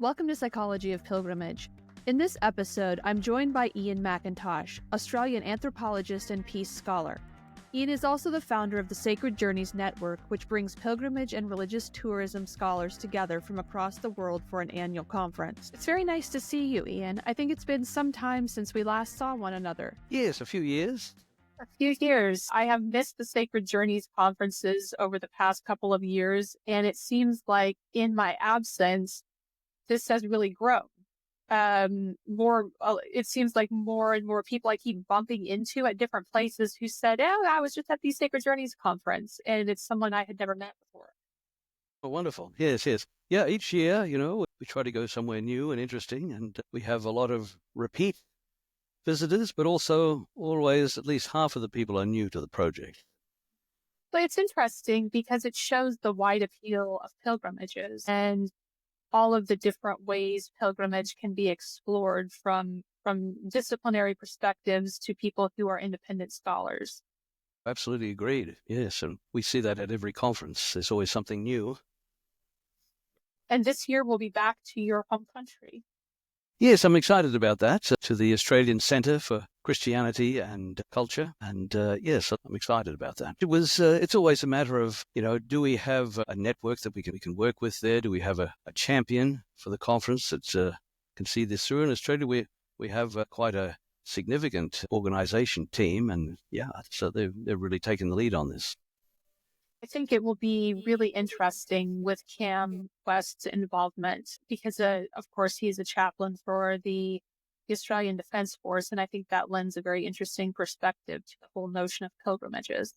Welcome to Psychology of Pilgrimage. In this episode, I'm joined by Ian McIntosh, Australian anthropologist and peace scholar. Ian is also the founder of the Sacred Journeys Network, which brings pilgrimage and religious tourism scholars together from across the world for an annual conference. It's very nice to see you, Ian. I think it's been some time since we last saw one another. Yes, a few years. A few years. I have missed the Sacred Journeys conferences over the past couple of years, and it seems like in my absence, this has really grown. It seems like more and more people I keep bumping into at different places who said, "Oh, I was just at the Sacred Journeys conference," and it's someone I had never met before. Oh, wonderful. Yes, yes. Yeah, each year, we try to go somewhere new and interesting, and we have a lot of repeat visitors, but also always at least half of the people are new to the project. But it's interesting because it shows the wide appeal of pilgrimages and all of the different ways pilgrimage can be explored from disciplinary perspectives to people who are independent scholars. Absolutely agreed. Yes, and we see that at every conference. There's always something new. And this year we'll be back to your home country. Yes, I'm excited about that. To the Australian Centre for Christianity and Culture. And yes, I'm excited about that. It's always a matter of, do we have a network that we can work with there? Do we have a champion for the conference that can see this through? In Australia, we have quite a significant organisation team. And so they're really taking the lead on this. I think it will be really interesting with Cam West's involvement because, of course, he's a chaplain for the Australian Defence Force, and I think that lends a very interesting perspective to the whole notion of pilgrimages.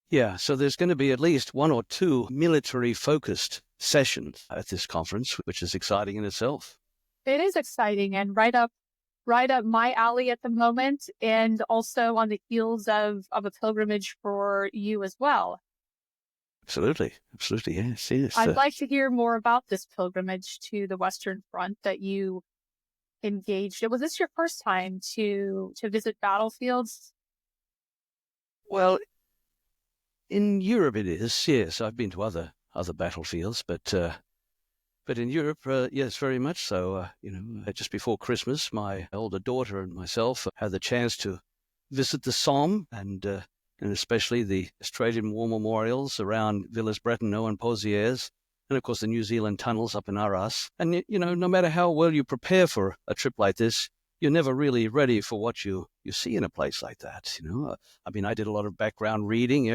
Yeah, so there's going to be at least one or two military-focused sessions at this conference, which is exciting in itself. It is exciting and right up my alley at the moment, and also on the heels of a pilgrimage for you as well. Absolutely, yes. I'd like to hear more about this pilgrimage to the Western Front that you engaged in. Was this your first time to visit battlefields? Well, in Europe it is, yes. I've been to other battlefields, but in Europe, yes, very much so. Just before Christmas, my older daughter and myself had the chance to visit the Somme and especially the Australian war memorials around Villers-Bretonneux and Pozières, and of course the New Zealand tunnels up in Arras. And, no matter how well you prepare for a trip like this, you're never really ready for what you see in a place like that. I did a lot of background reading,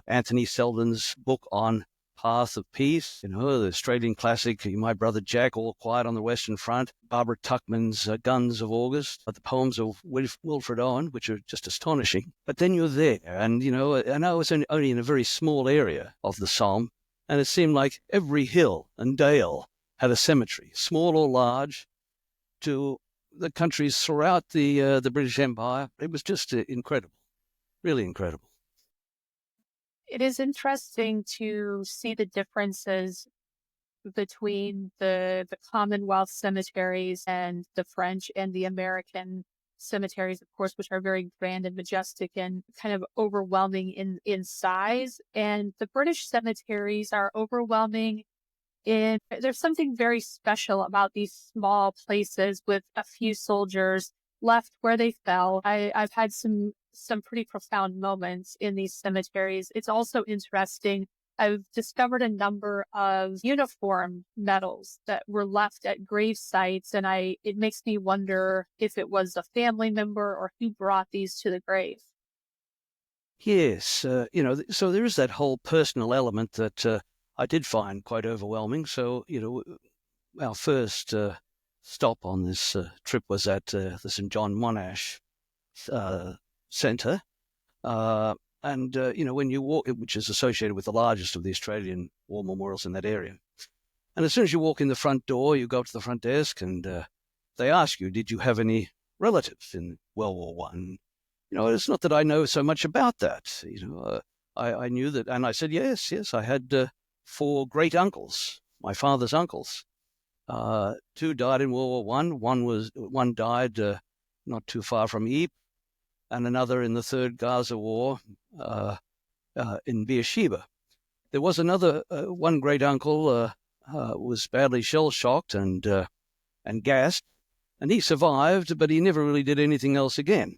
Anthony Selden's book on Path of Peace, the Australian classic, My Brother Jack, All Quiet on the Western Front, Barbara Tuchman's Guns of August, the poems of Wilfred Owen, which are just astonishing. But then you're there, and, and I was only in a very small area of the Somme, and it seemed like every hill and dale had a cemetery, small or large, to the countries throughout the British Empire. It was just incredible, really incredible. It is interesting to see the differences between the Commonwealth cemeteries and the French and the American cemeteries, of course, which are very grand and majestic and kind of overwhelming in size. And the British cemeteries are overwhelming there's something very special about these small places with a few soldiers left where they fell. I've had some pretty profound moments in these cemeteries. It's also interesting. I've discovered a number of uniform medals that were left at grave sites, and it makes me wonder if it was a family member or who brought these to the grave. Yes, so there is that whole personal element that I did find quite overwhelming. So, our first stop on this trip was at the St. John Monash Centre. And when you walk, which is associated with the largest of the Australian war memorials in that area. And as soon as you walk in the front door, you go up to the front desk and they ask you, did you have any relatives in World War One? It's not that I know so much about that. I knew that, and I said, yes, I had 4 great uncles, my father's uncles. 2 died in World War One. One died not too far from Ypres, and another in the Third Gaza War in Beersheba. There was another one great uncle was badly shell-shocked and gassed, and he survived, but he never really did anything else again.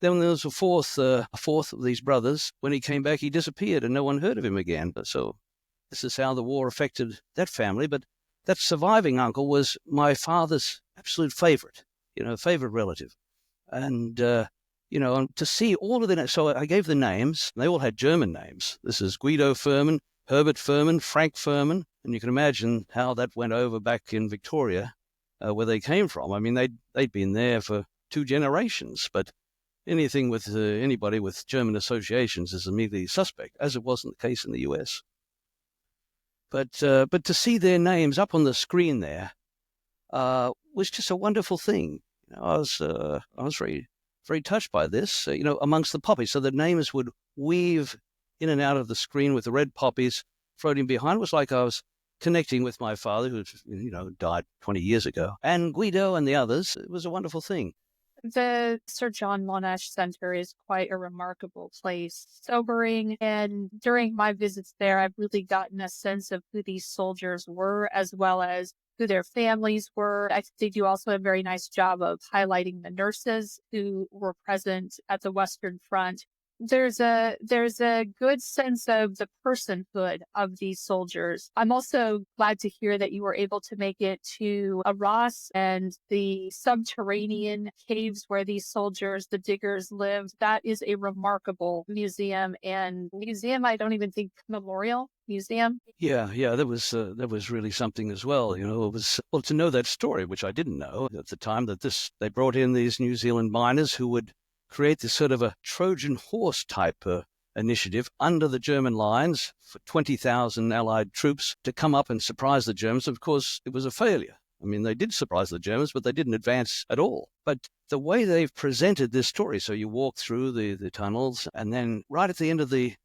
Then there was a fourth of these brothers. When he came back, he disappeared, and no one heard of him again. So this is how the war affected that family. But that surviving uncle was my father's absolute favorite relative. And, and to see all of the names, so I gave the names, they all had German names. This is Guido Furman, Herbert Furman, Frank Furman, and you can imagine how that went over back in Victoria, where they came from. I mean, they'd been there for 2 generations, but anything with anybody with German associations is immediately suspect, as it wasn't the case in the US. But to see their names up on the screen there was just a wonderful thing. I was very, very touched by this. Amongst the poppies, so the names would weave in and out of the screen with the red poppies floating behind. It was like I was connecting with my father, who died 20 years ago, and Guido and the others. It was a wonderful thing. The Sir John Monash Center is quite a remarkable place, sobering, and during my visits there, I've really gotten a sense of who these soldiers were, as well as who their families were. I think they do also a very nice job of highlighting the nurses who were present at the Western Front. There's a good sense of the personhood of these soldiers. I'm also glad to hear that you were able to make it to Arras and the subterranean caves where these soldiers, the diggers, lived. That is a remarkable museum, I don't even think memorial museum. Yeah, that was really something as well. It was to know that story, which I didn't know at the time, that they brought in these New Zealand miners who would create this sort of a Trojan horse type initiative under the German lines for 20,000 Allied troops to come up and surprise the Germans. Of course, it was a failure. I mean, they did surprise the Germans, but they didn't advance at all. But the way they've presented this story, so you walk through the tunnels, and then right at the end of this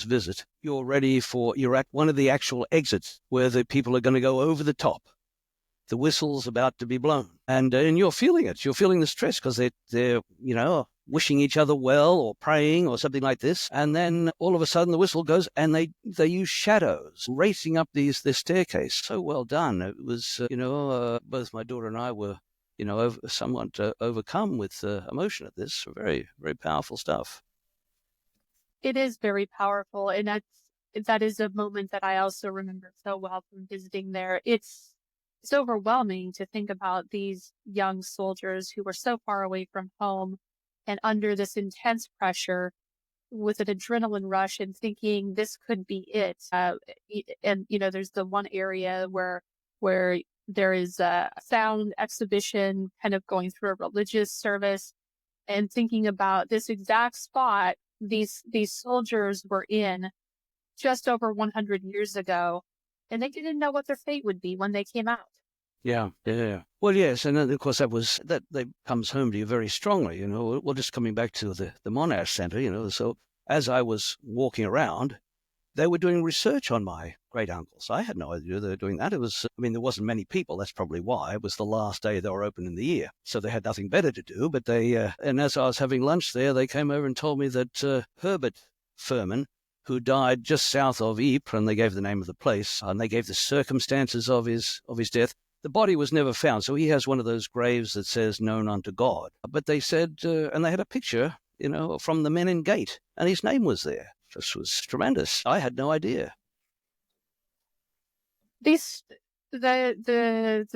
visit, you're at one of the actual exits where the people are going to go over the top. The whistle's about to be blown, and you're feeling it. You're feeling the stress because they're wishing each other well or praying or something like this. And then all of a sudden the whistle goes, and they use shadows racing up this staircase. So well done. It was both my daughter and I were somewhat overcome with emotion at this. Very, very powerful stuff. It is very powerful, and that is a moment that I also remember so well from visiting there. It's overwhelming to think about these young soldiers who were so far away from home and under this intense pressure with an adrenaline rush and thinking this could be it. And there's the one area where there is a sound exhibition kind of going through a religious service, and thinking about this exact spot these soldiers were in just over 100 years ago, and they didn't know what their fate would be when they came out. Yeah. Well, yes, and then, of course, that comes home to you very strongly. Well, just coming back to the Monash Center, so as I was walking around, they were doing research on my great uncles. I had no idea they were doing that. There wasn't many people. That's probably why. It was the last day they were open in the year, so they had nothing better to do. But and as I was having lunch there, they came over and told me that Herbert Furman, who died just south of Ypres, and they gave the name of the place, and they gave the circumstances of his death. The body was never found, so he has one of those graves that says "known unto God." But they said, and they had a picture, from the Menin Gate, and his name was there. This was tremendous. I had no idea. The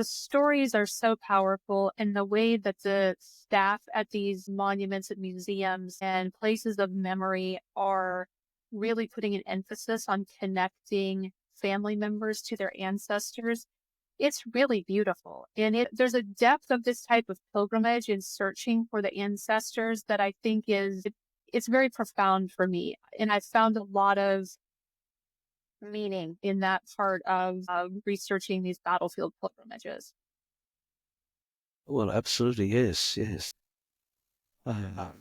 stories are so powerful, and the way that the staff at these monuments and museums and places of memory are really putting an emphasis on connecting family members to their ancestors. It's really beautiful. And there's a depth of this type of pilgrimage in searching for the ancestors that I think it's very profound for me. And I found a lot of meaning in that part of researching these battlefield pilgrimages. Well, absolutely, yes. Of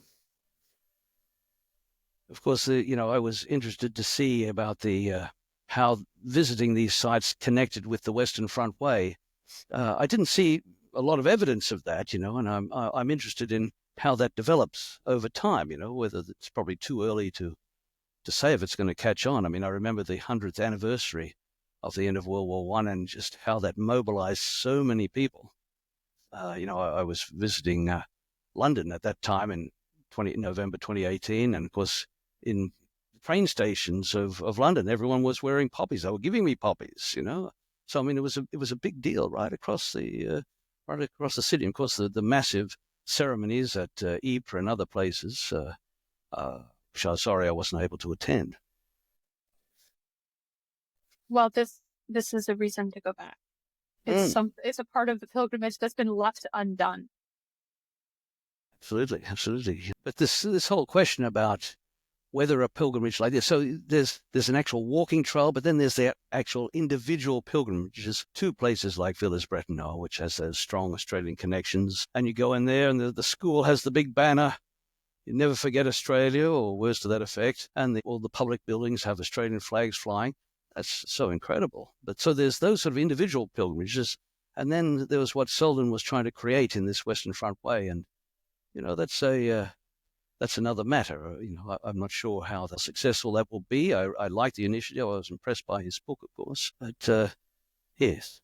course, I was interested to see about how visiting these sites connected with the Western Front Way. I didn't see a lot of evidence of that, and I'm interested in how that develops over time, whether it's probably too early to say if it's going to catch on. I mean, I remember the 100th anniversary the end of World War One, and just how that mobilized so many people. I was visiting London at that time in November 2018, and of course in train stations of London, everyone was wearing poppies. They were giving me poppies. So I mean, it was a big deal right across the city. And of course, the massive ceremonies at Ypres and other places, which I'm sorry I wasn't able to attend. Well, this is a reason to go back. It's a part of the pilgrimage that's been left undone. Absolutely, absolutely. But this whole question about whether a pilgrimage like this, so there's an actual walking trail, but then there's the actual individual pilgrimages to places like Villers-Bretonneux, which has those strong Australian connections. And you go in there, and the school has the big banner, "You never forget Australia," or words to that effect, and all the public buildings have Australian flags flying. That's so incredible. But so there's those sort of individual pilgrimages, and then there was what Selden was trying to create in this Western Front Way, and that's another matter. I'm not sure how successful that will be. I like the initiative. I was impressed by his book, of course. But yes,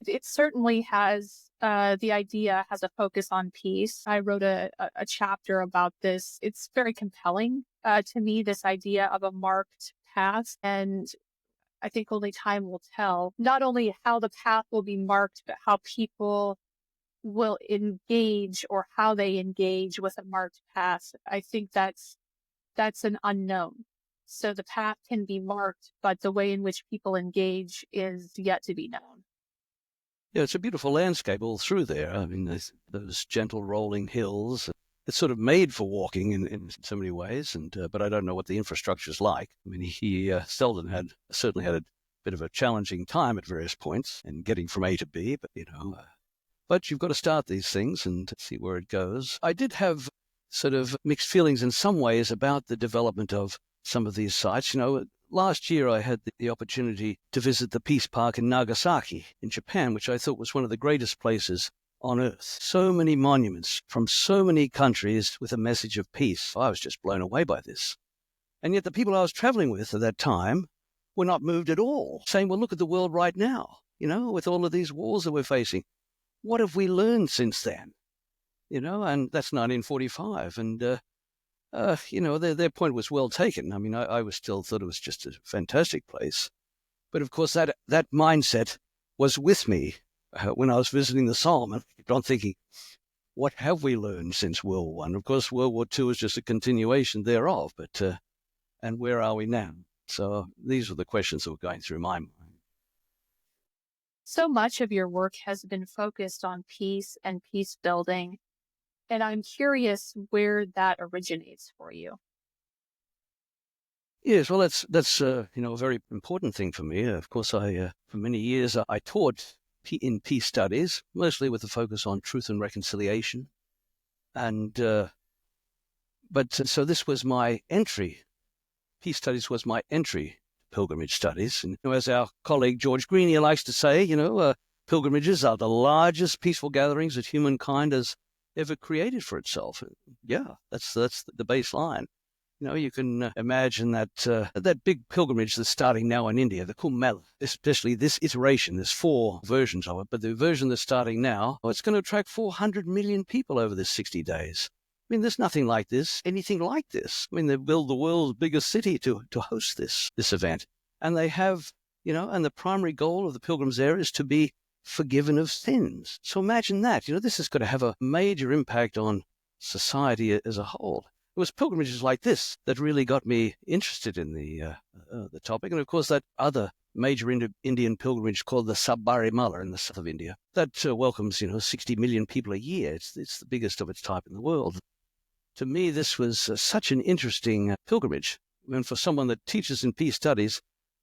it certainly has. The idea has a focus on peace. I wrote a chapter about this. It's very compelling to me, this idea of a marked path. And I think only time will tell not only how the path will be marked, but how people will engage or how they engage with a marked path. I think that's an unknown. So the path can be marked, but the way in which people engage is yet to be known. yeah, it's a beautiful landscape all through there. I mean, those gentle rolling hills. It's sort of made for walking in so many ways, but I don't know what the infrastructure is like. I mean, Selden certainly had a bit of a challenging time at various points in getting from A to B, but you've got to start these things and see where it goes. I did have sort of mixed feelings in some ways about the development of some of these sites. Last year I had the opportunity to visit the Peace Park in Nagasaki in Japan, which I thought was one of the greatest places on earth. So many monuments from so many countries with a message of peace. I was just blown away by this. And yet the people I was traveling with at that time were not moved at all, saying, well, look at the world right now, with all of these wars that we're facing. What have we learned since then? And that's 1945. And, their point was well taken. I mean, I was still thought it was just a fantastic place. But of course, that mindset was with me when I was visiting the Somme. And I kept on thinking, what have we learned since World War I? Of course, World War II is just a continuation thereof. But and where are we now? So these were the questions that were going through my mind. So much of your work has been focused on peace and peace building, and I'm curious where that originates for you. Yes, well, that's a very important thing for me. Of course, for many years I taught in peace studies, mostly with a focus on truth and reconciliation, and but so this was my entry. Peace studies was my entry to pilgrimage studies, and as our colleague George Green likes to say, pilgrimages are the largest peaceful gatherings that humankind has ever created for itself. Yeah, that's the baseline. You can imagine that big pilgrimage that's starting now in India, the Kumbh Mela, especially this iteration. There's 4 versions of it, but the version that's starting now, it's going to attract 400 million people over this 60 days. I mean, there's nothing like this, anything like this. I mean, they build the world's biggest city to host this event. And they have, and the primary goal of the pilgrims there is to be forgiven of sins. So imagine that. This is going to have a major impact on society as a whole. It was pilgrimages like this that really got me interested in the topic. And of course, that other major Indian pilgrimage called the Sabarimala in the south of India, that welcomes, 60 million people a year. It's the biggest of its type in the world. To me, this was such an interesting pilgrimage. And for someone that teaches in peace studies,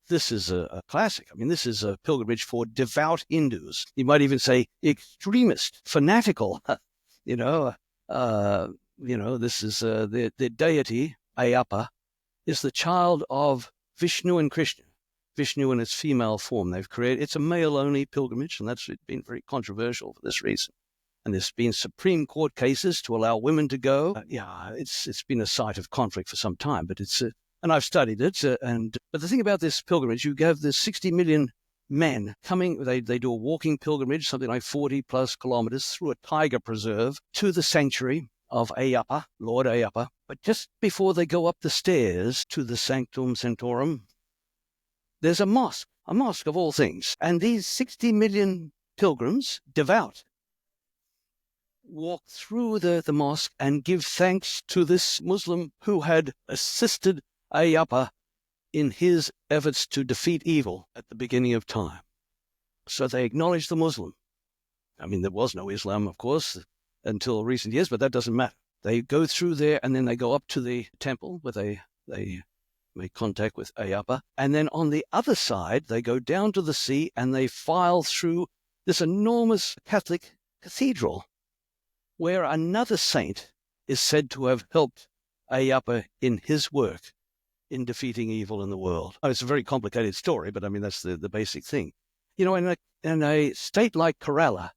this is a classic. I mean, this is a pilgrimage for devout Hindus. You might even say extremist, fanatical, this is the deity, Ayappa, is the child of Vishnu and Krishna. Vishnu in its female form. It's a male-only pilgrimage, and that's been very controversial for this reason. And there's been Supreme Court cases to allow women to go. It's been a site of conflict for some time, but it's and I've studied it. But the thing about this pilgrimage, you have this 60 million men coming. They do a walking pilgrimage, something like 40 plus kilometers through a tiger preserve to the sanctuary of Ayappa, Lord Ayappa. But just before they go up the stairs to the Sanctum Sanctorum, there's a mosque of all things. And these 60 million pilgrims, devout, walk through the mosque and give thanks to this Muslim who had assisted Ayappa in his efforts to defeat evil at the beginning of time. So they acknowledge the Muslim. I mean, there was no Islam, of course, until recent years, but that doesn't matter. They go through there and then they go up to the temple where they make contact with Ayappa. And then on the other side, they go down to the sea and they file through this enormous Catholic cathedral where another saint is said to have helped Ayappa in his work in defeating evil in the world. Oh, it's a very complicated story, but I mean, that's the basic thing. You know, in a state like Kerala,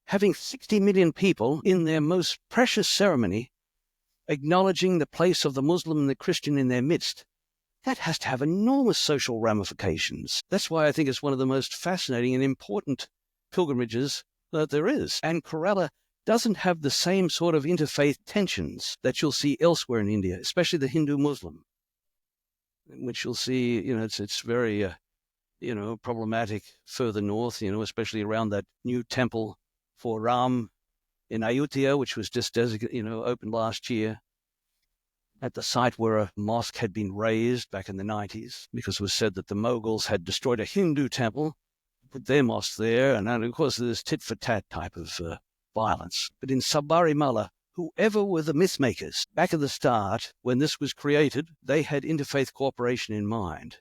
having 60 million people in their most precious ceremony, acknowledging the place of the Muslim and the Christian in their midst, that has to have enormous social ramifications. That's why I think it's one of the most fascinating and important pilgrimages that there is. And Kerala doesn't have the same sort of interfaith tensions that you'll see elsewhere in India, especially the Hindu-Muslim, which you'll see, you know, it's very, problematic further north, especially around that new temple for Ram in Ayutthaya, which was just opened last year at the site where a mosque had been razed back in the 90s, because it was said that the Mughals had destroyed a Hindu temple, put their mosque there, and of course there's tit-for-tat type of violence. But in Sabarimala, whoever were the myth makers, back at the start, when this was created, they had interfaith cooperation in mind.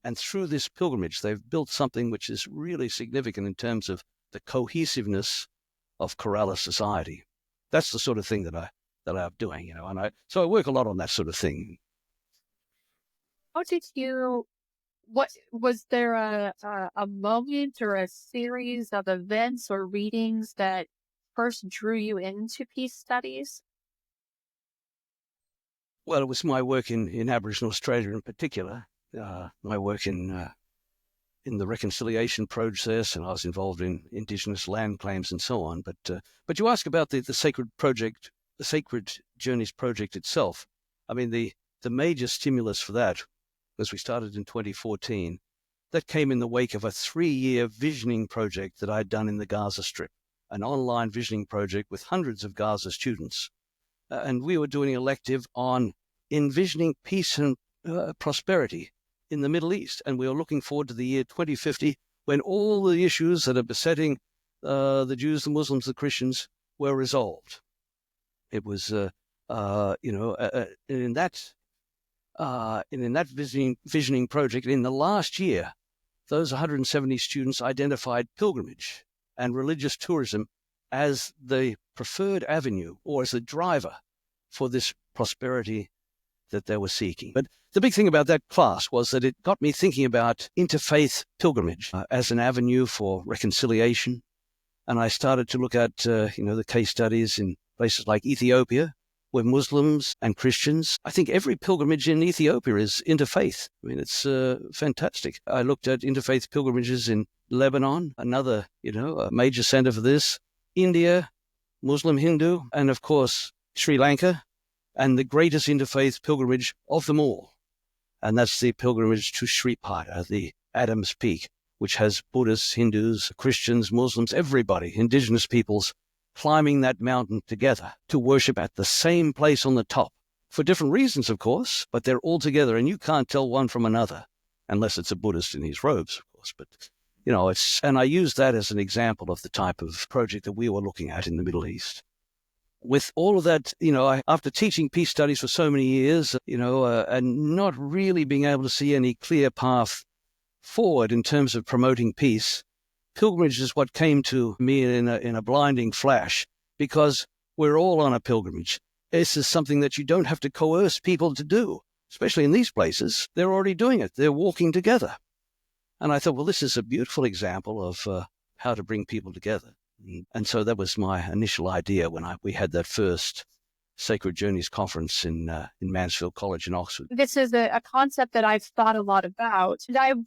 And through this pilgrimage, they've built something which is really significant in terms of the cohesiveness of Kerala society. That's the sort of thing that I'm doing, and so I work a lot on that sort of thing. What was there a moment or a series of events or readings that first drew you into peace studies? Well, it was my work in Aboriginal Australia in particular, my work in the reconciliation process, and I was involved in Indigenous land claims and so on. But you ask about the sacred project, the Sacred Journeys project itself. I mean, the major stimulus for that, as we started in 2014, that came in the wake of a 3-year visioning project that I'd done in the Gaza Strip, an online visioning project with hundreds of Gaza students. And we were doing an elective on envisioning peace and prosperity in the Middle East. And we were looking forward to the year 2050, when all the issues that are besetting the Jews, the Muslims, the Christians were resolved. It was, in that visioning project, in the last year, those 170 students identified pilgrimage and religious tourism as the preferred avenue, or as the driver for this prosperity that they were seeking. But the big thing about that class was that it got me thinking about interfaith pilgrimage as an avenue for reconciliation. And I started to look at, the case studies in places like Ethiopia, where Muslims and Christians, I think every pilgrimage in Ethiopia is interfaith. I mean, it's fantastic. I looked at interfaith pilgrimages in Lebanon, another, a major center for this, India, Muslim, Hindu, and of course, Sri Lanka, and the greatest interfaith pilgrimage of them all. And that's the pilgrimage to Sripada, the Adam's Peak, which has Buddhists, Hindus, Christians, Muslims, everybody, indigenous peoples, climbing that mountain together to worship at the same place on the top. For different reasons, of course, but they're all together, and you can't tell one from another, unless it's a Buddhist in his robes, of course. But, and I use that as an example of the type of project that we were looking at in the Middle East. With all of that, after teaching peace studies for so many years, and not really being able to see any clear path forward in terms of promoting peace, pilgrimage is what came to me in a blinding flash, because we're all on a pilgrimage. This is something that you don't have to coerce people to do, especially in these places. They're already doing it. They're walking together. And I thought, well, this is a beautiful example of how to bring people together. And so that was my initial idea when we had that first Sacred Journeys conference in Mansfield College in Oxford. This is a concept that I've thought a lot about. And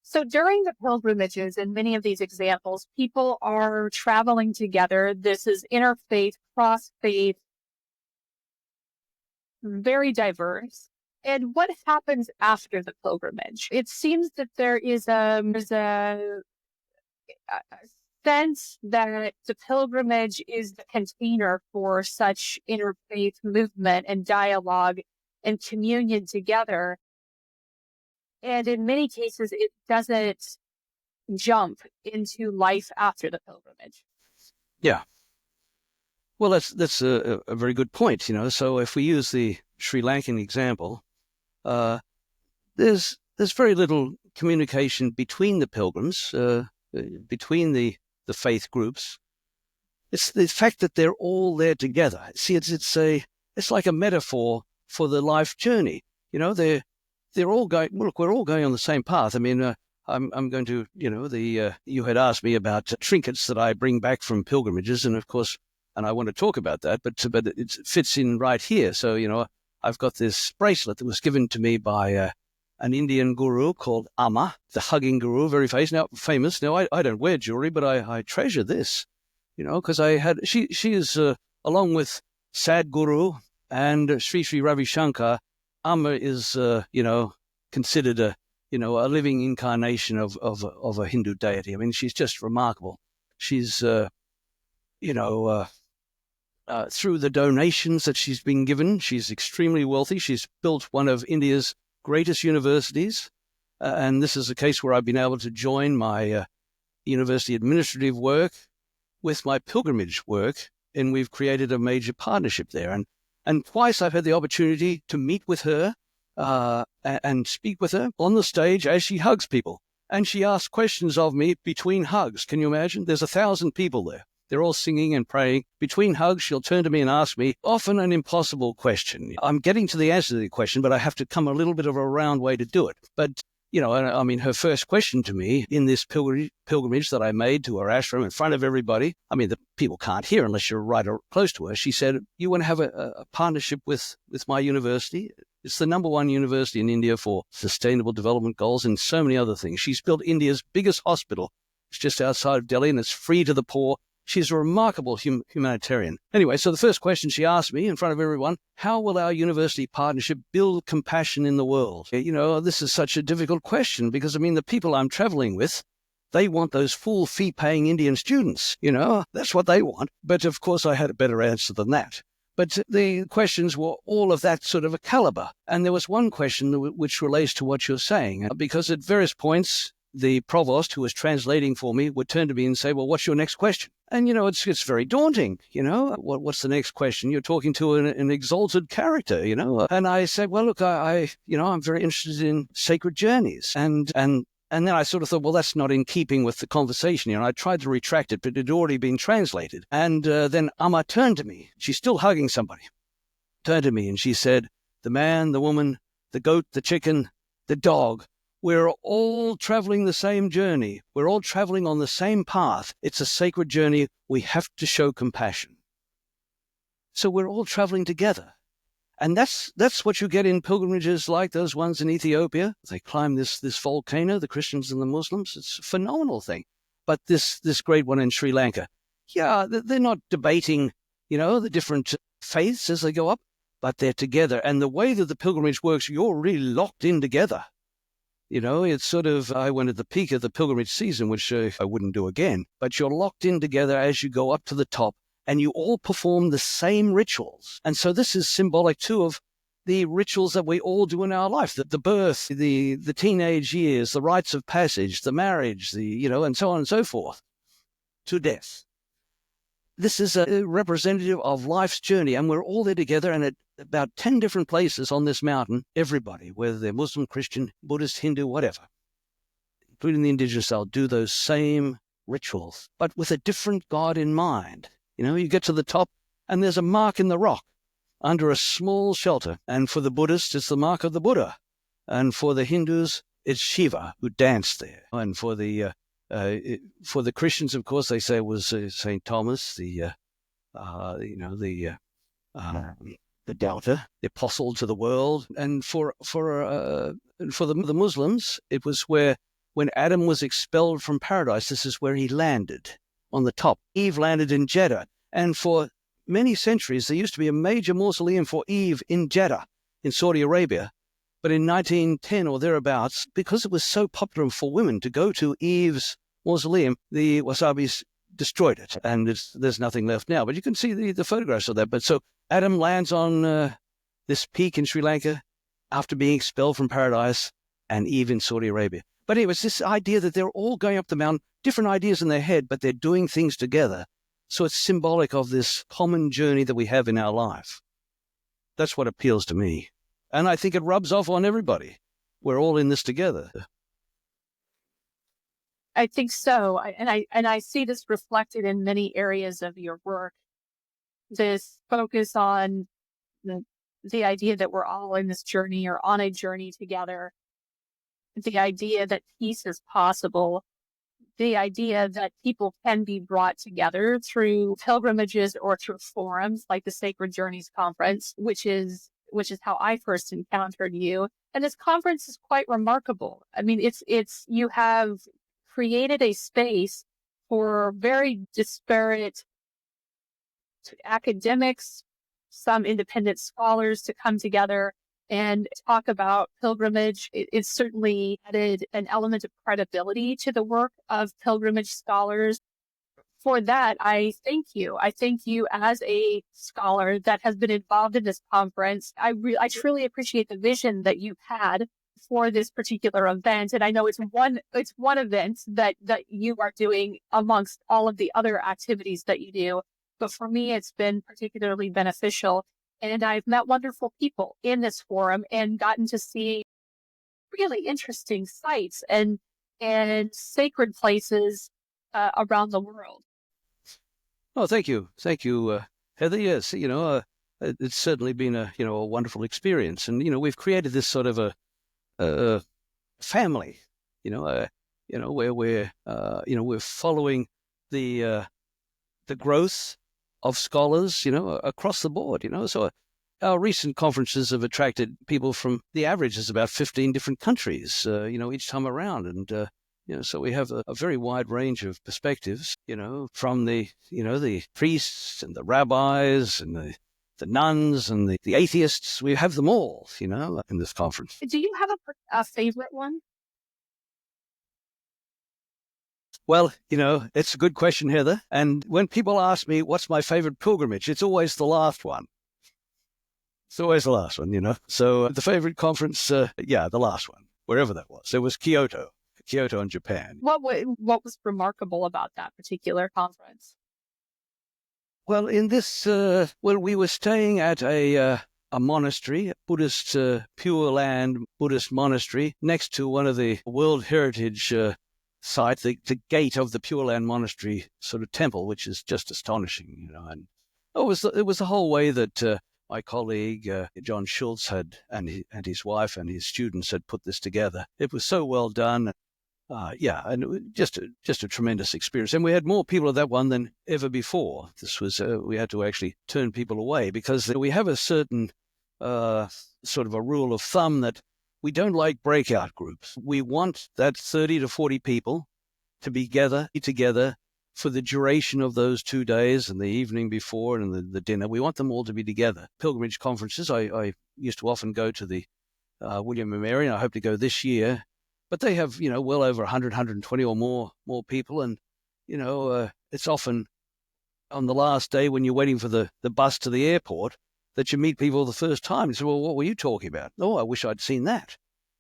so during the pilgrimages, in many of these examples, people are traveling together. This is interfaith, cross-faith, very diverse. And what happens after the pilgrimage? It seems that there's a sense that the pilgrimage is the container for such interfaith movement and dialogue and communion together. And in many cases, it doesn't jump into life after the pilgrimage. Yeah. Well, that's a very good point. So if we use the Sri Lankan example, there's very little communication between the pilgrims, between the faith groups. It's the fact that they're all there together. See, it's like a metaphor for the life journey. They're all going. Look, we're all going on the same path. I mean, I'm going to, you had asked me about trinkets that I bring back from pilgrimages, and of course, and I want to talk about that, but it fits in right here. So, I've got this bracelet that was given to me by an Indian guru called Amma, the hugging guru, very famous. Now, I don't wear jewelry, but I treasure this, because she is, along with Sadhguru and Sri Sri Ravi Shankar, Amma is, considered a living incarnation of a Hindu deity. I mean, she's just remarkable. She's, through the donations that she's been given, she's extremely wealthy. She's built one of India's greatest universities. And this is a case where I've been able to join my university administrative work with my pilgrimage work, and we've created a major partnership there. And twice I've had the opportunity to meet with her and speak with her on the stage as she hugs people. And she asks questions of me between hugs. Can you imagine? There's 1,000 people there. They're all singing and praying. Between hugs, she'll turn to me and ask me often an impossible question. I'm getting to the answer to the question, but I have to come a little bit of a round way to do it. But, I mean, her first question to me in this pilgrimage that I made to her ashram in front of everybody, I mean, the people can't hear unless you're right or close to her. She said, "You want to have a partnership with my university? It's the #1 university in India for sustainable development goals and so many other things. She's built India's biggest hospital. It's just outside of Delhi and it's free to the poor. She's a remarkable humanitarian." Anyway, so the first question she asked me in front of everyone, how will our university partnership build compassion in the world? This is such a difficult question because, I mean, the people I'm traveling with, they want those full fee-paying Indian students. That's what they want. But of course, I had a better answer than that. But the questions were all of that sort of a caliber. And there was one question which relates to what you're saying, because at various points, the provost who was translating for me would turn to me and say, "Well, what's your next question?" And, it's very daunting, what's the next question? You're talking to an exalted character, And I said, well, look, I'm very interested in sacred journeys. And then I sort of thought, well, that's not in keeping with the conversation. I tried to retract it, but it had already been translated. And then Amma turned to me. She's still hugging somebody. Turned to me and she said, "The man, the woman, the goat, the chicken, the dog, we're all traveling the same journey. We're all traveling on the same path. It's a sacred journey. We have to show compassion." So we're all traveling together. And that's what you get in pilgrimages like those ones in Ethiopia. They climb this volcano, the Christians and the Muslims. It's a phenomenal thing. But this great one in Sri Lanka, yeah, they're not debating, the different faiths as they go up, but they're together. And the way that the pilgrimage works, you're really locked in together. It's sort of, I went at the peak of the pilgrimage season, which I wouldn't do again, but you're locked in together as you go up to the top and you all perform the same rituals. And so this is symbolic too of the rituals that we all do in our life, the birth, the teenage years, the rites of passage, the marriage, and so on and so forth, to death. This is a representative of life's journey, and we're all there together, and at about 10 different places on this mountain, everybody, whether they're Muslim, Christian, Buddhist, Hindu, whatever, including the indigenous, they'll do those same rituals, but with a different God in mind. You get to the top, and there's a mark in the rock under a small shelter, and for the Buddhists, it's the mark of the Buddha, and for the Hindus, it's Shiva, who danced there, and for the Christians, of course, they say it was St. Thomas, the the Delta, the apostle to the world. And for the Muslims, it was when Adam was expelled from paradise, this is where he landed, on the top. Eve landed in Jeddah. And for many centuries, there used to be a major mausoleum for Eve in Jeddah, in Saudi Arabia. But in 1910 or thereabouts, because it was so popular for women to go to Eve's mausoleum, the Wasabis destroyed it, and there's nothing left now. But you can see the photographs of that. But so Adam lands on this peak in Sri Lanka after being expelled from paradise, and Eve in Saudi Arabia. But it was this idea that they're all going up the mountain, different ideas in their head, but they're doing things together. So it's symbolic of this common journey that we have in our life. That's what appeals to me. And I think it rubs off on everybody. We're all in this together. I think so. I see this reflected in many areas of your work. This focus on the idea that we're all in this journey or on a journey together. The idea that peace is possible. The idea that people can be brought together through pilgrimages or through forums like the Sacred Journeys Conference, which is how I first encountered you. And this conference is quite remarkable. I mean, you have created a space for very disparate academics, some independent scholars to come together and talk about pilgrimage. It's certainly added an element of credibility to the work of pilgrimage scholars. For that, I thank you. I thank you as a scholar that has been involved in this conference. I truly appreciate the vision that you've had for this particular event. And I know it's one event that you are doing amongst all of the other activities that you do. But for me, it's been particularly beneficial. And I've met wonderful people in this forum and gotten to see really interesting sites and sacred places around the world. Oh, thank you. Thank you, Heather. Yes, it's certainly been a wonderful experience. And, we've created this sort of a family, where we're following the growth of scholars, across the board, So our recent conferences have attracted people from, the average is about 15 different countries, each time around. And, so we have a very wide range of perspectives, from the priests and the rabbis and the nuns and the atheists. We have them all, in this conference. Do you have a favorite one? Well, it's a good question, Heather. And when people ask me what's my favorite pilgrimage, it's always the last one. It's always the last one, So the favorite conference, the last one, wherever that was. It was Kyoto in Japan. What was remarkable about that particular conference? Well, in this, we were staying at a monastery, a Buddhist, Pure Land Buddhist monastery, next to one of the World Heritage site, the gate of the Pure Land Monastery sort of temple, which is just astonishing, And it was the whole way that my colleague John Schultz and his wife and his students had put this together. It was so well done. And just a tremendous experience. And we had more people at that one than ever before. This was we had to actually turn people away because we have a certain sort of a rule of thumb that we don't like breakout groups. We want that 30 to 40 people to be together for the duration of those 2 days and the evening before and the dinner. We want them all to be together. Pilgrimage conferences, I used to often go to the William and Mary, and I hope to go this year. But they have, well over 100, 120 or more people. And, it's often on the last day when you're waiting for the bus to the airport that you meet people the first time. You say, well, what were you talking about? Oh, I wish I'd seen that,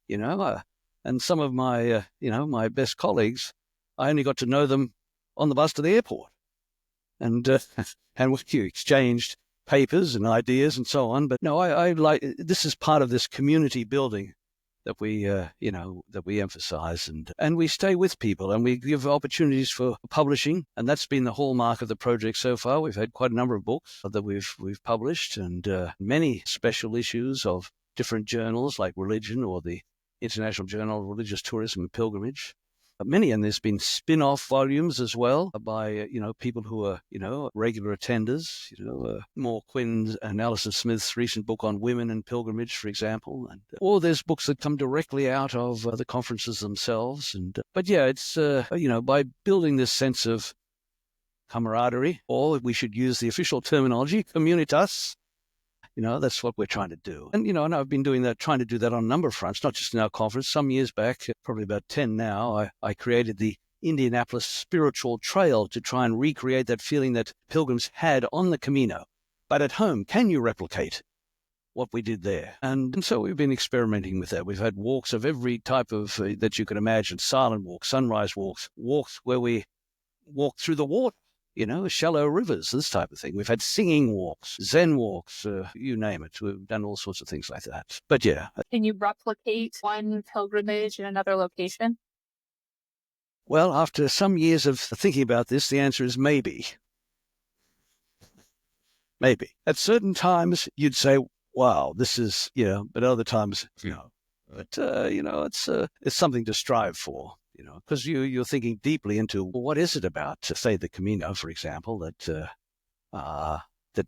and some of my, my best colleagues, I only got to know them on the bus to the airport. And you exchanged papers and ideas and so on. But no, I like, this is part of this community building that we, that we emphasize, and we stay with people and we give opportunities for publishing. And that's been the hallmark of the project so far. We've had quite a number of books that we've published, and many special issues of different journals like Religion or the International Journal of Religious Tourism and Pilgrimage. many, and there's been spin-off volumes as well by, people who are, regular attenders, Moore Quinn's and Alison Smith's recent book on women and pilgrimage, for example. And, or there's books that come directly out of the conferences themselves. But yeah, it's, by building this sense of camaraderie, or we should use the official terminology, communitas. That's what we're trying to do. And, and I've been trying to do that on a number of fronts, not just in our conference. Some years back, probably about 10 now, I created the Indianapolis Spiritual Trail to try and recreate that feeling that pilgrims had on the Camino. But at home, can you replicate what we did there? And so we've been experimenting with that. We've had walks of every type of that you could imagine, silent walks, sunrise walks where we walk through the water. Shallow rivers, this type of thing. We've had singing walks, Zen walks, you name it. We've done all sorts of things like that. But yeah. Can you replicate one pilgrimage in another location? Well, after some years of thinking about this, the answer is maybe. Maybe. At certain times, you'd say, wow, this is, but other times, But, it's something to strive for. Because you're thinking deeply into what is it about, say, the Camino, for example, that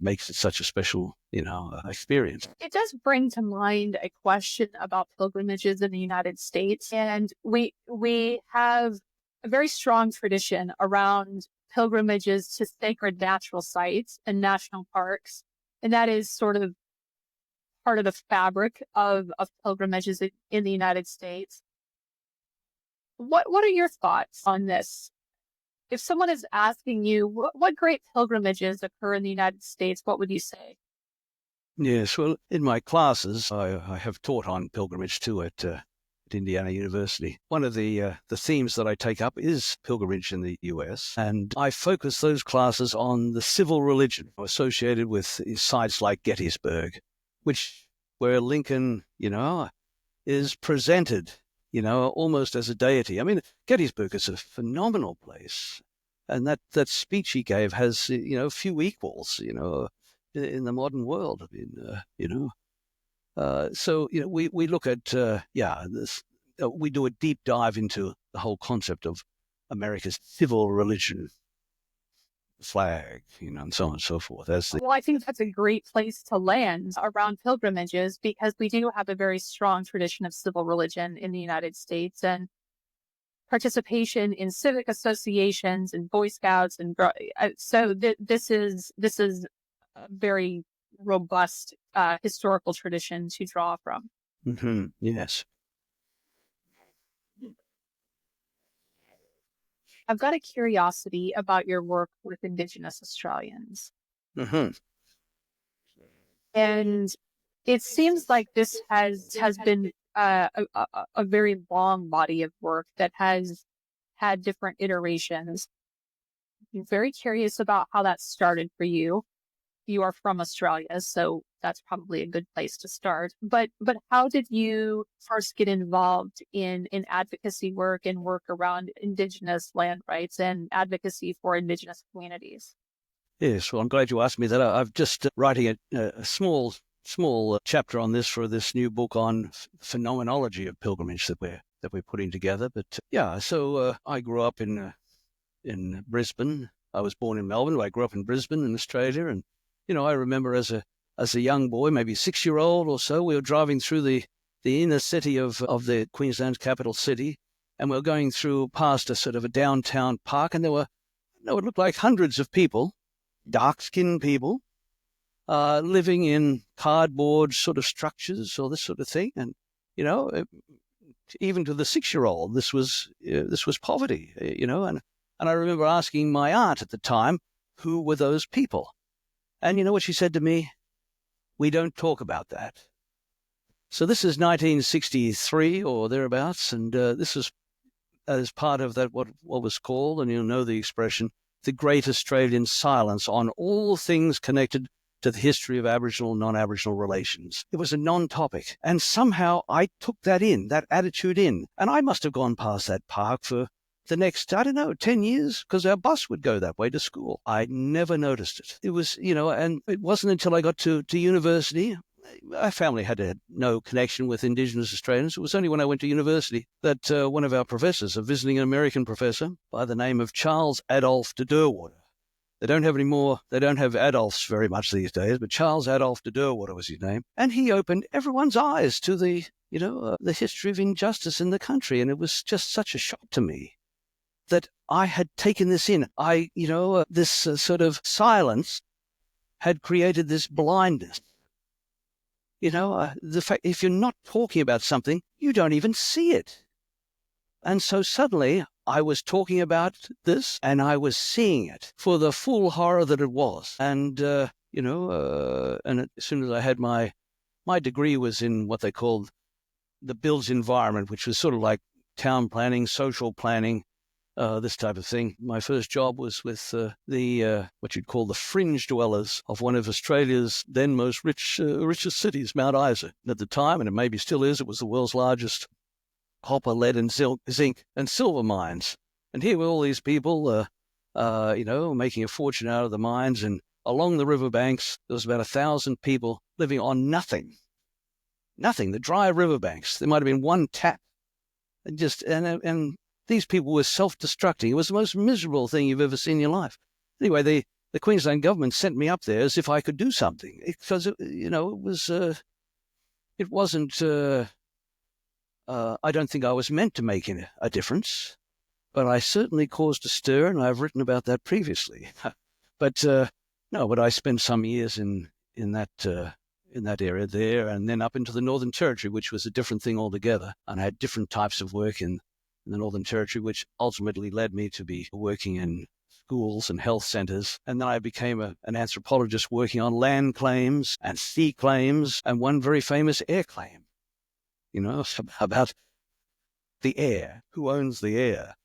makes it such a special, experience. It does bring to mind a question about pilgrimages in the United States, and we have a very strong tradition around pilgrimages to sacred natural sites and national parks, and that is sort of part of the fabric of pilgrimages in the United States. What are your thoughts on this? If someone is asking you what great pilgrimages occur in the United States, what would you say? Yes, well, in my classes, I have taught on pilgrimage too at Indiana University. One of the themes that I take up is pilgrimage in the U.S., and I focus those classes on the civil religion associated with sites like Gettysburg, where Lincoln, is presented almost as a deity. I mean, Gettysburg is a phenomenal place. And that speech he gave has, few equals, in the modern world. I mean, so, we look at, this, we do a deep dive into the whole concept of America's civil religion, flag, and so on and so forth. Well, I think that's a great place to land around pilgrimages, because we do have a very strong tradition of civil religion in the United States, and participation in civic associations and Boy Scouts, and so this is a very robust historical tradition to draw from. Mm-hmm. Yes. I've got a curiosity about your work with Indigenous Australians. Mm-hmm. And it seems like this has been a very long body of work that has had different iterations. I'm very curious about how that started for you. You are from Australia, so that's probably a good place to start. But how did you first get involved in advocacy work and work around Indigenous land rights and advocacy for Indigenous communities? Yes, well, I'm glad you asked me that. I've just writing a small chapter on this for this new book on phenomenology of pilgrimage that we're putting together. But so I grew up in Brisbane. I was born in Melbourne, but I grew up in Brisbane in Australia, and I remember as a young boy, maybe 6-year-old or so, we were driving through the inner city of the Queensland's capital city, and we were going through past a sort of a downtown park, and there were, it looked like hundreds of people, dark-skinned people, living in cardboard sort of structures or this sort of thing, and even to the 6-year-old, this was poverty, and I remember asking my aunt at the time, who were those people? And you know what she said to me? We don't talk about that. So this is 1963 or thereabouts, and this is as part of that what was called, and you'll know the expression, the Great Australian Silence on all things connected to the history of Aboriginal and non-Aboriginal relations. It was a non-topic, and somehow I took that attitude in, and I must have gone past that park for the next, 10 years, because our bus would go that way to school. I never noticed it. It was, and it wasn't until I got to university our family had no connection with Indigenous Australians. It was only when I went to university that one of our professors, a visiting American professor by the name of Charles Adolph de Derwater. They don't have Adolphs very much these days, but Charles Adolph de Derwater was his name. And he opened everyone's eyes to the history of injustice in the country. And it was just such a shock to me that I had taken this in. This sort of silence had created this blindness. The fact, if you're not talking about something, you don't even see it. And so suddenly I was talking about this and I was seeing it for the full horror that it was. And, and as soon as I had my degree was in what they called the built environment, which was sort of like town planning, social planning, this type of thing. My first job was with what you'd call the fringe dwellers of one of Australia's then most richest cities, Mount Isa. At the time, and it maybe still is, it was the world's largest copper, lead, and zinc and silver mines. And here were all these people, making a fortune out of the mines. And along the riverbanks, there was about 1,000 people living on nothing. Nothing. The dry riverbanks. There might have been one tap. And these people were self-destructing. It was the most miserable thing you've ever seen in your life. Anyway, the Queensland government sent me up there as if I could do something, because it wasn't. I don't think I was meant to make a difference, but I certainly caused a stir, and I've written about that previously. But I spent some years in that area there, and then up into the Northern Territory, which was a different thing altogether, and I had different types of work in the Northern Territory, which ultimately led me to be working in schools and health centres. And then I became an anthropologist working on land claims and sea claims and one very famous air claim, about the air, who owns the air.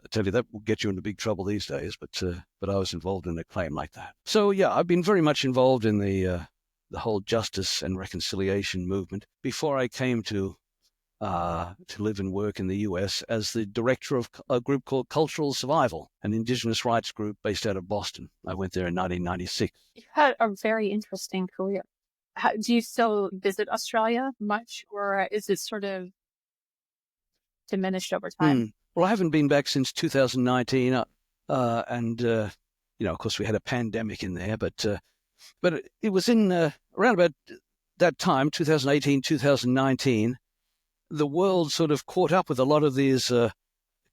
I tell you, that will get you into big trouble these days, but I was involved in a claim like that. So, yeah, I've been very much involved in the whole justice and reconciliation movement before I came to live and work in the US as the director of a group called Cultural Survival, an Indigenous rights group based out of Boston. I went there in 1996. You had a very interesting career. Do you still visit Australia much, or is it sort of diminished over time? Well, I haven't been back since 2019, of course we had a pandemic in there, but it was in around about that time, 2018, 2019. The world sort of caught up with a lot of these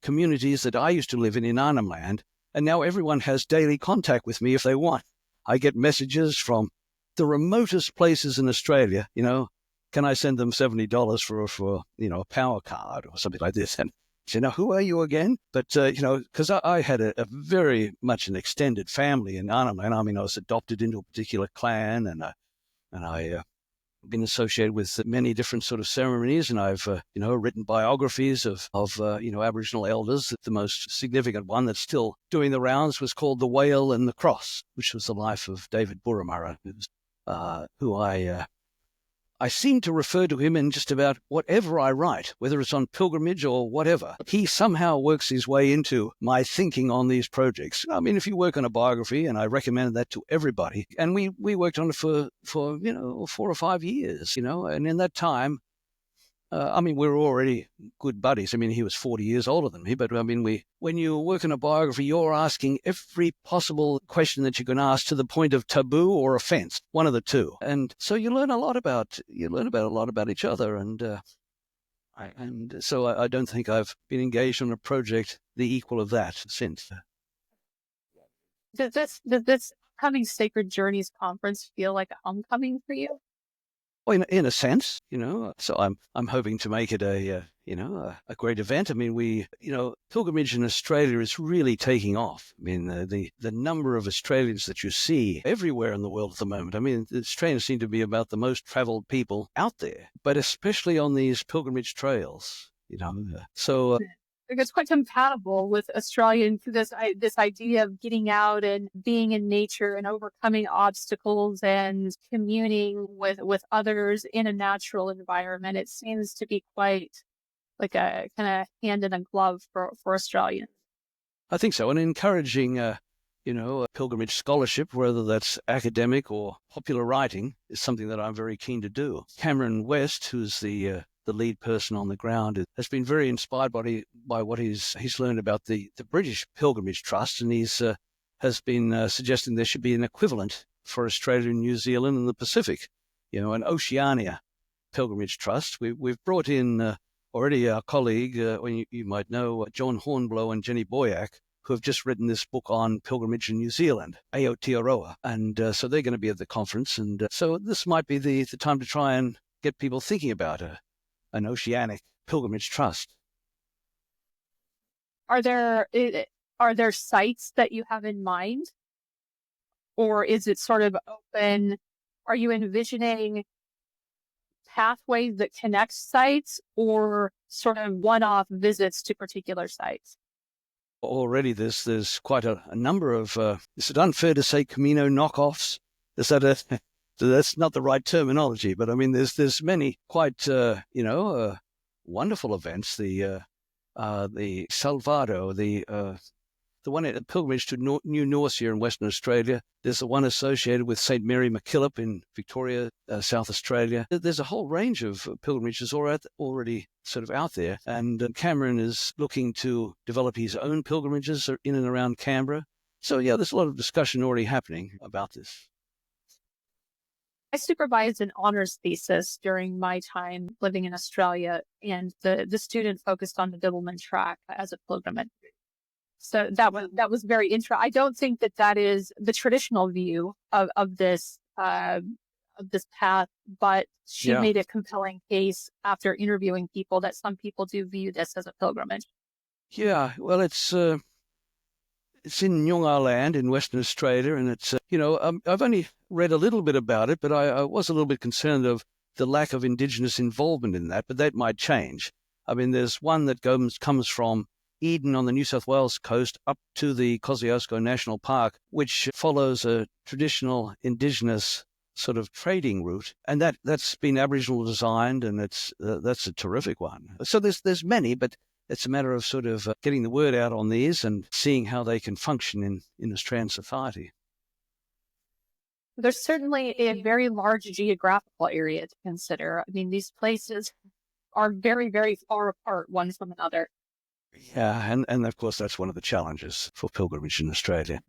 communities that I used to live in Arnhem Land, and now everyone has daily contact with me if they want. I get messages from the remotest places in Australia, can I send them $70 for a power card or something like this? And who are you again? But, because I had a very much an extended family in Arnhem Land. I mean, I was adopted into a particular clan, and I been associated with many different sort of ceremonies, and I've written biographies of Aboriginal elders. The most significant one that's still doing the rounds was called The Whale and the Cross, which was the life of David Burramurra, who I seem to refer to him in just about whatever I write, whether it's on pilgrimage or whatever. He somehow works his way into my thinking on these projects. I mean, if you work on a biography, and I recommend that to everybody, and we worked on it for 4 or 5 years, and in that time, we were already good buddies. I mean, he was 40 years older than me, but I mean, when you work on a biography, you're asking every possible question that you can ask to the point of taboo or offense, one of the two. And so you learn a lot about each other. And so I don't think I've been engaged on a project the equal of that since. Does this coming Sacred Journeys conference feel like a homecoming for you? Well, in a sense, so I'm hoping to make it a great event. I mean, pilgrimage in Australia is really taking off. I mean, the number of Australians that you see everywhere in the world at the moment. I mean, the Australians seem to be about the most traveled people out there, but especially on these pilgrimage trails, So It's quite compatible with Australian, this idea of getting out and being in nature and overcoming obstacles and communing with others in a natural environment. It seems to be quite like a kind of hand in a glove for Australians. I think so, and encouraging pilgrimage scholarship, whether that's academic or popular writing, is something that I'm very keen to do. Cameron West, who's the lead person on the ground, has been very inspired by what he's learned about the British Pilgrimage Trust, and has been suggesting there should be an equivalent for Australia and New Zealand and the Pacific, an Oceania Pilgrimage Trust. We've brought in already our colleague, you might know, John Hornblow and Jenny Boyack, who have just written this book on pilgrimage in New Zealand, Aotearoa. And so they're going to be at the conference. And so this might be the time to try and get people thinking about an oceanic pilgrimage trust. Are there sites that you have in mind? Or is it sort of open? Are you envisioning pathways that connect sites, or sort of one-off visits to particular sites? Already there's quite a number of, is it unfair to say Camino knockoffs? Is that that's not the right terminology, but I mean, there's many quite, wonderful events. The Salvado, the one at pilgrimage to New Norcia in Western Australia. There's the one associated with St. Mary MacKillop in Victoria, South Australia. There's a whole range of pilgrimages already sort of out there. And Cameron is looking to develop his own pilgrimages in and around Canberra. So, yeah, there's a lot of discussion already happening about this. I supervised an honors thesis during my time living in Australia, and the student focused on the Bibbulmun Track as a pilgrimage. So that was very interesting. I don't think that is the traditional view of this path, but she made a compelling case after interviewing people that some people do view this as a pilgrimage. Yeah, well, it's in Nyungar land in Western Australia, and it's I've only read a little bit about it, but I was a little bit concerned of the lack of Indigenous involvement in that, but that might change. I mean, there's one that comes from Eden on the New South Wales coast up to the Kosciuszko National Park, which follows a traditional Indigenous sort of trading route, and that's been Aboriginal designed, and that's a terrific one. So there's many, but it's a matter of sort of getting the word out on these and seeing how they can function in Australian society. There's certainly a very large geographical area to consider. I mean, these places are very, very far apart one from another. Yeah, and of course that's one of the challenges for pilgrimage in Australia.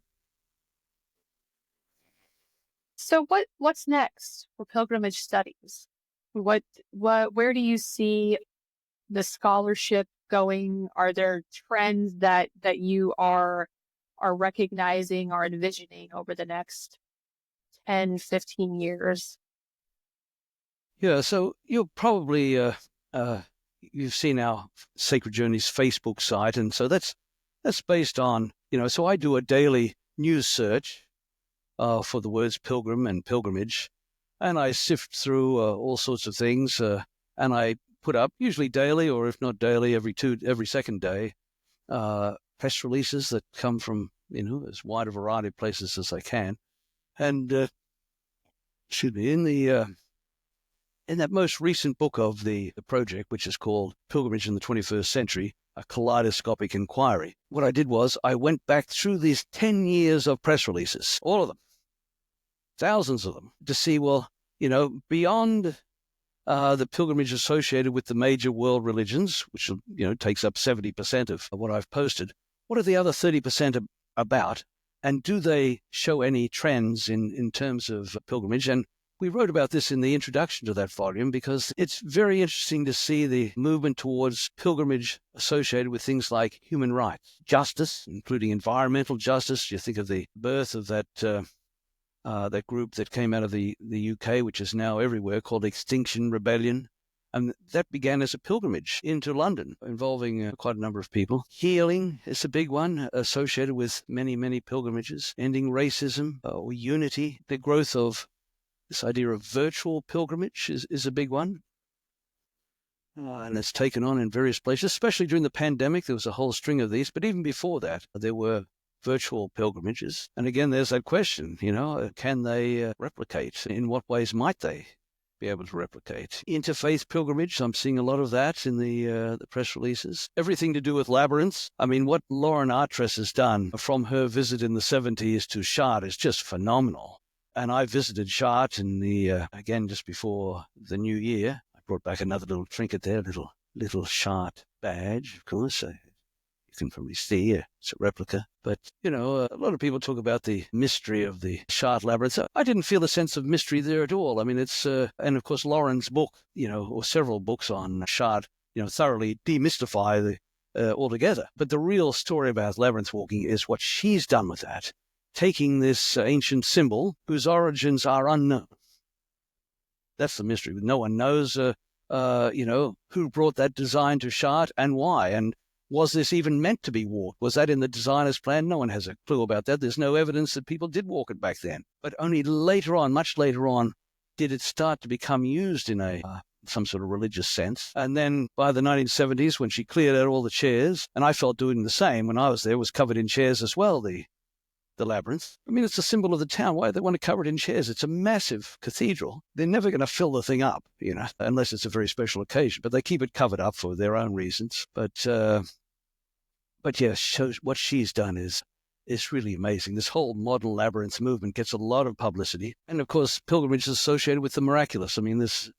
So what's next for pilgrimage studies? Where do you see the scholarship going? Are there trends that you are recognizing or envisioning over the next 10, 15 years? Yeah, so you'll probably you've seen our Sacred Journeys Facebook site, and so that's based on, so I do a daily news search for the words pilgrim and pilgrimage, and I sift through all sorts of things, and I put up, usually daily, or if not daily, every second day, press releases that come from, as wide a variety of places as I can. And, in that most recent book of the project, which is called Pilgrimage in the 21st Century, A Kaleidoscopic Inquiry, what I did was I went back through these 10 years of press releases, all of them, thousands of them, to see, well, beyond the pilgrimage associated with the major world religions, which, takes up 70% of what I've posted, what are the other 30% about? And do they show any trends in terms of pilgrimage? And we wrote about this in the introduction to that volume because it's very interesting to see the movement towards pilgrimage associated with things like human rights, justice, including environmental justice. You think of the birth of that group that came out of the UK, which is now everywhere, called Extinction Rebellion. And that began as a pilgrimage into London, involving quite a number of people. Healing is a big one, associated with many, many pilgrimages. Ending racism, or unity. The growth of this idea of virtual pilgrimage is a big one. And it's taken on in various places, especially during the pandemic. There was a whole string of these. But even before that, there were virtual pilgrimages. And again, there's that question, can they replicate? In what ways might they be able to replicate. Interfaith pilgrimage, I'm seeing a lot of that in the press releases. Everything to do with labyrinths. I mean, what Lauren Artress has done from her visit in the 70s to Chartres is just phenomenal. And I visited Chartres in again, just before the new year. I brought back another little trinket there, little Chartres badge, of course. You can probably see it's a replica. But, a lot of people talk about the mystery of the Chartres labyrinth. I didn't feel a sense of mystery there at all. I mean, it's, and of course, Lauren's book, or several books on Chartres, thoroughly demystify altogether. But the real story about labyrinth walking is what she's done with that, taking this ancient symbol whose origins are unknown. That's the mystery. No one knows, who brought that design to Chartres and why. And was this even meant to be walked? Was that in the designer's plan? No one has a clue about that. There's no evidence that people did walk it back then. But only later on, much later on, did it start to become used in some sort of religious sense. And then by the 1970s, when she cleared out all the chairs, and I felt doing the same when I was there, was covered in chairs as well, the labyrinth. I mean, it's a symbol of the town. Why do they want to cover it in chairs? It's a massive cathedral. They're never going to fill the thing up, unless it's a very special occasion. But they keep it covered up for their own reasons. But yes, what she's done is really amazing. This whole modern labyrinth movement gets a lot of publicity. And of course, pilgrimage is associated with the miraculous. I mean, there's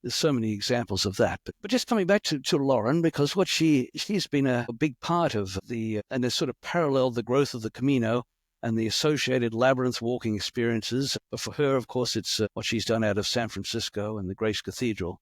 so many examples of that. But just coming back to Lauren, because what she's been a big part of and has sort of paralleled the growth of the Camino and the associated labyrinth walking experiences. But for her, of course, it's what she's done out of San Francisco and the Grace Cathedral,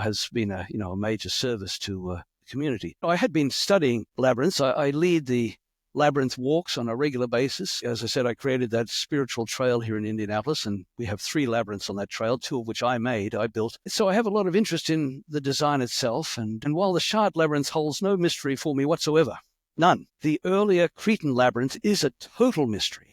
has been a major service to community. I had been studying labyrinths. I lead the labyrinth walks on a regular basis. As I said, I created that spiritual trail here in Indianapolis, and we have 3 labyrinths on that trail, 2 of which I built. So I have a lot of interest in the design itself. And while the Chartres labyrinth holds no mystery for me whatsoever, none, the earlier Cretan labyrinth is a total mystery.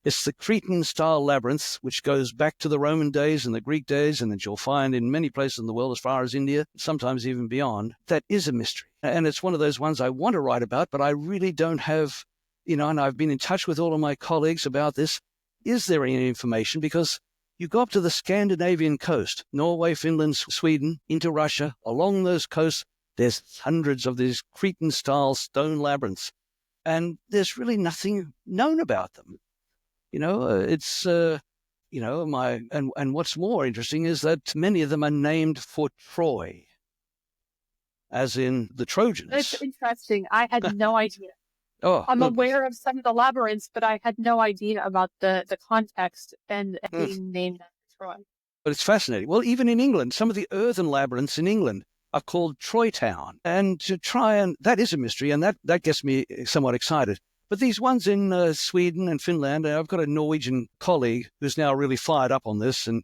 It's the Cretan-style labyrinth, which goes back to the Roman days and the Greek days, and that you'll find in many places in the world as far as India, sometimes even beyond. That is a mystery. And it's one of those ones I want to write about, but I really don't have, and I've been in touch with all of my colleagues about this. Is there any information? Because you go up to the Scandinavian coast, Norway, Finland, Sweden, into Russia, along those coasts, there's hundreds of these Cretan-style stone labyrinths, and there's really nothing known about them. It's, and what's more interesting is that many of them are named for Troy, as in the Trojans. It's interesting. I had no idea. I'm look. aware of some of the labyrinths, but I had no idea about the context and being named after Troy. But it's fascinating. Well, even in England, some of the earthen labyrinths in England are called Troy Town. And that is a mystery, and that gets me somewhat excited. But these ones in Sweden and Finland, I've got a Norwegian colleague who's now really fired up on this and,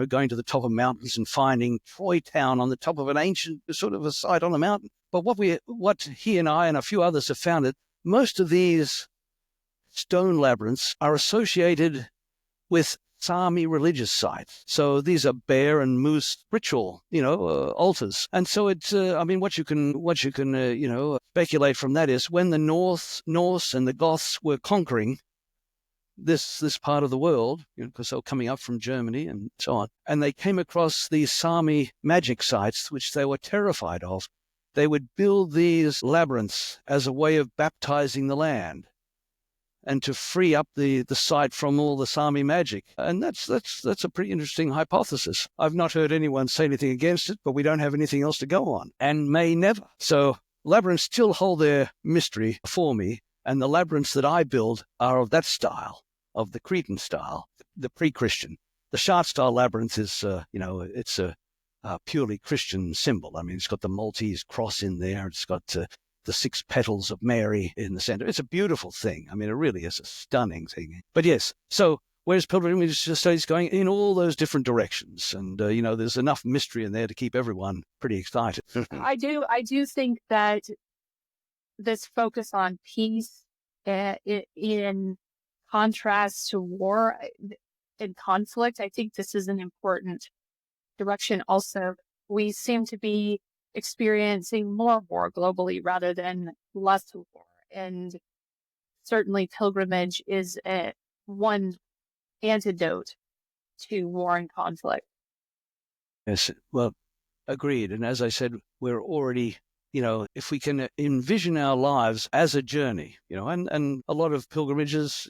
going to the top of mountains and finding Troy Town on the top of an ancient sort of a site on the mountain. But what he and I and a few others have found, that most of these stone labyrinths are associated with Sami religious sites. So these are bear and moose ritual, altars. And so it's, what you can, speculate from that is when the Norse and the Goths were conquering this part of the world, because they were coming up from Germany and so on, and they came across these Sami magic sites, which they were terrified of. They would build these labyrinths as a way of baptizing the land and to free up the site from all the Sami magic. And that's a pretty interesting hypothesis. I've not heard anyone say anything against it, but we don't have anything else to go on, and may never. So labyrinths still hold their mystery for me, and the labyrinths that I build are of that style, of the Cretan style, the pre-Christian. The Chartres-style labyrinth is, it's a purely Christian symbol. I mean, it's got the Maltese cross in there. It's got the 6 petals of Mary in the center. It's a beautiful thing. I mean, it really is a stunning thing. But yes, so where's pilgrimage studies going? In all those different directions. And, there's enough mystery in there to keep everyone pretty excited. I do think that this focus on peace in contrast to war and conflict, I think this is an important direction also. We seem to be experiencing more war globally rather than less war. And certainly pilgrimage is one antidote to war and conflict. Yes, well, agreed. And as I said, we're already, if we can envision our lives as a journey, and a lot of pilgrimages,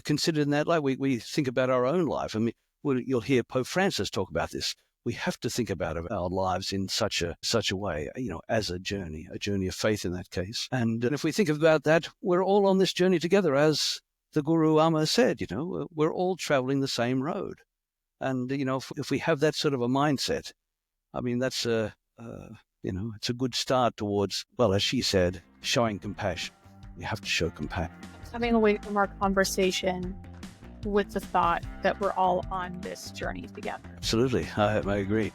considered in that light. We think about our own life. I mean, you'll hear Pope Francis talk about this. We have to think about our lives in such a way, as a journey of faith in that case. And if we think about that, we're all on this journey together, as the Guru Amma said. We're all traveling the same road. And if we have that sort of a mindset, I mean, that's it's a good start towards, well, as she said, showing compassion. We have to show compassion. Coming away from our conversation with the thought that we're all on this journey together. Absolutely. I agree.